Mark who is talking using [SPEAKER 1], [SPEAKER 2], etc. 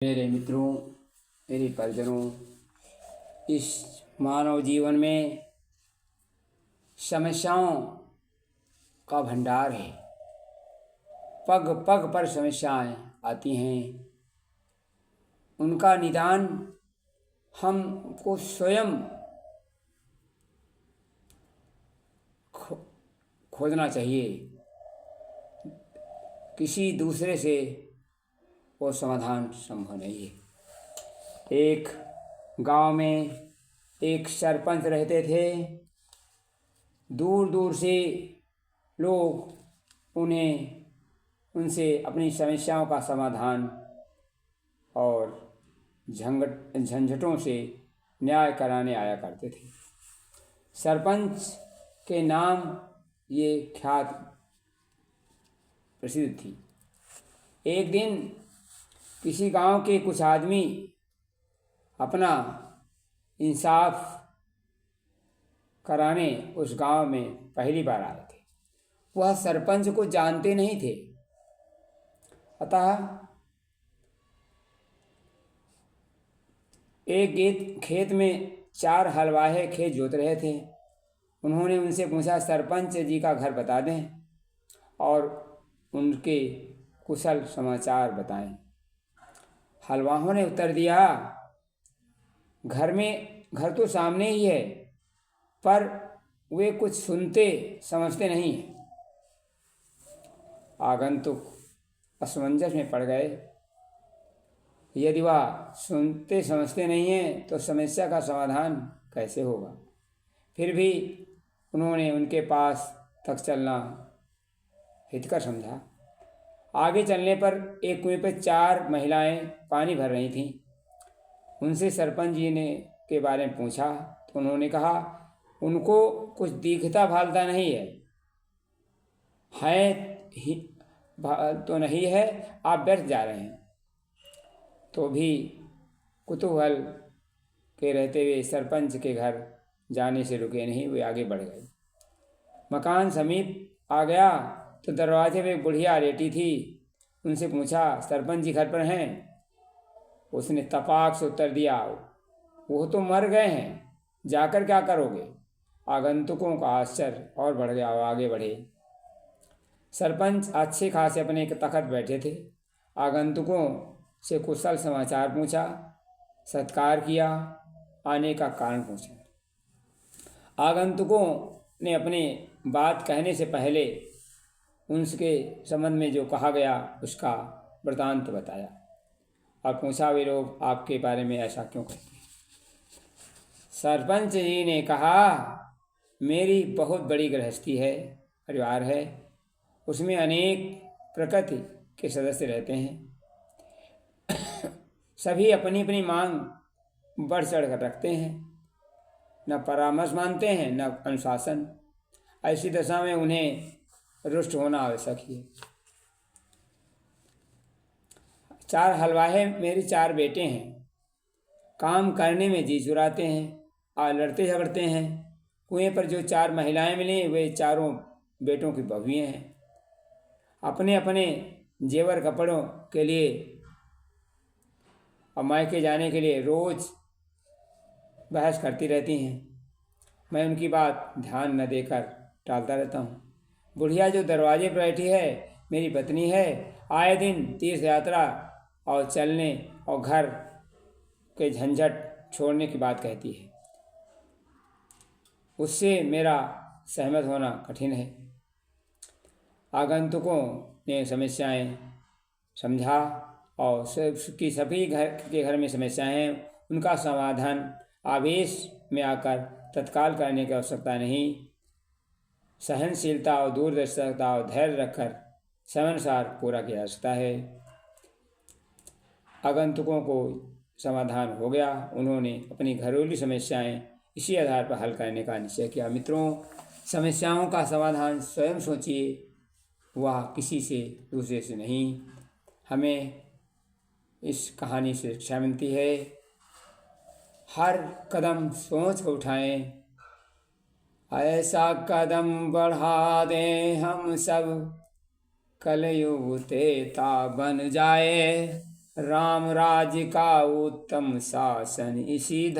[SPEAKER 1] मेरे मित्रों, मेरे परिजनों, इस मानव जीवन में समस्याओं का भंडार है। पग पग पर समस्याएं आती हैं। उनका निदान हमको स्वयं खोजना चाहिए। किसी दूसरे से वो समाधान संभव नहीं है। एक गांव में एक सरपंच रहते थे। दूर दूर से लोग उनसे अपनी समस्याओं का समाधान और झंझटों से न्याय कराने आया करते थे। सरपंच के नाम ये ख्यात प्रसिद्ध थी। एक दिन किसी गांव के कुछ आदमी अपना इंसाफ कराने उस गांव में पहली बार आए थे। वह सरपंच को जानते नहीं थे। अतः एक खेत में 4 हलवाहे खेत जोत रहे थे। उन्होंने उनसे पूछा, सरपंच जी का घर बता दें और उनके कुशल समाचार बताएं। हलवाहों ने उत्तर दिया, घर तो सामने ही है, पर वे कुछ सुनते समझते नहीं हैं। आगंतुक असमंजस में पड़ गए। यदि वह सुनते समझते नहीं हैं तो समस्या का समाधान कैसे होगा। फिर भी उन्होंने उनके पास तक चलना हितकर समझा। आगे चलने पर एक कुएं पर 4 महिलाएं पानी भर रही थीं। उनसे सरपंच जी ने के बारे में पूछा तो उन्होंने कहा, उनको कुछ दिखता भालता नहीं है तो नहीं है, आप व्यर्थ जा रहे हैं। तो भी कुतूहल के रहते हुए सरपंच के घर जाने से रुके नहीं, वे आगे बढ़ गए। मकान समीप आ गया तो दरवाजे पे एक बुढ़िया लेटी थी। उनसे पूछा, सरपंच जी घर पर हैं? उसने तपाक से उत्तर दिया, वो तो मर गए हैं, जाकर क्या करोगे। आगंतुकों का आश्चर्य और बढ़ गया और आगे बढ़े। सरपंच अच्छे खासे अपने एक तखत बैठे थे। आगंतुकों से कुशल समाचार पूछा, सत्कार किया, आने का कारण पूछा। आगंतुकों ने अपने बात कहने से पहले उनके संबंध में जो कहा गया उसका वृतांत बताया और पूछा, वे लोग आपके बारे में ऐसा क्यों कहते हैं। सरपंच जी ने कहा, मेरी बहुत बड़ी गृहस्थी है, परिवार है, उसमें अनेक प्रकृति के सदस्य रहते हैं। सभी अपनी अपनी मांग बढ़ चढ़ कर रखते हैं, न परामर्श मानते हैं न अनुशासन। ऐसी दशा में उन्हें रुष्ट होना आवश्यक ही है। 4 हलवाहे मेरे 4 बेटे हैं। काम करने में जी चुराते हैं और लड़ते झगड़ते हैं। कुएं पर जो 4 महिलाएं मिली वे चारों बेटों की बहुएं हैं। अपने अपने जेवर कपड़ों के लिए और मायके जाने के लिए रोज बहस करती रहती हैं। मैं उनकी बात ध्यान न देकर टालता रहता हूँ। बुढ़िया जो दरवाजे पर बैठी है मेरी पत्नी है। आए दिन तीर्थ यात्रा और चलने और घर के झंझट छोड़ने की बात कहती है। उससे मेरा सहमत होना कठिन है। आगंतुकों ने समस्याएं समझा और सभी घर में समस्याएं हैं, उनका समाधान आवेश में आकर तत्काल करने की आवश्यकता नहीं, सहनशीलता और दूरदर्शिता और धैर्य रखकर समयानुसार पूरा किया जा सकता है। आगंतुकों को समाधान हो गया। उन्होंने अपनी घरेलू समस्याएं इसी आधार पर हल करने का निश्चय किया। मित्रों, समस्याओं का समाधान स्वयं सोचिए, वह किसी से दूसरे से नहीं। हमें इस कहानी से शिक्षा मिलती है, हर कदम सोच कर उठाएं, ऐसा कदम बढ़ा दें हम सब, कलयुग तेता बन जाए राम राज्य का उत्तम शासन इसी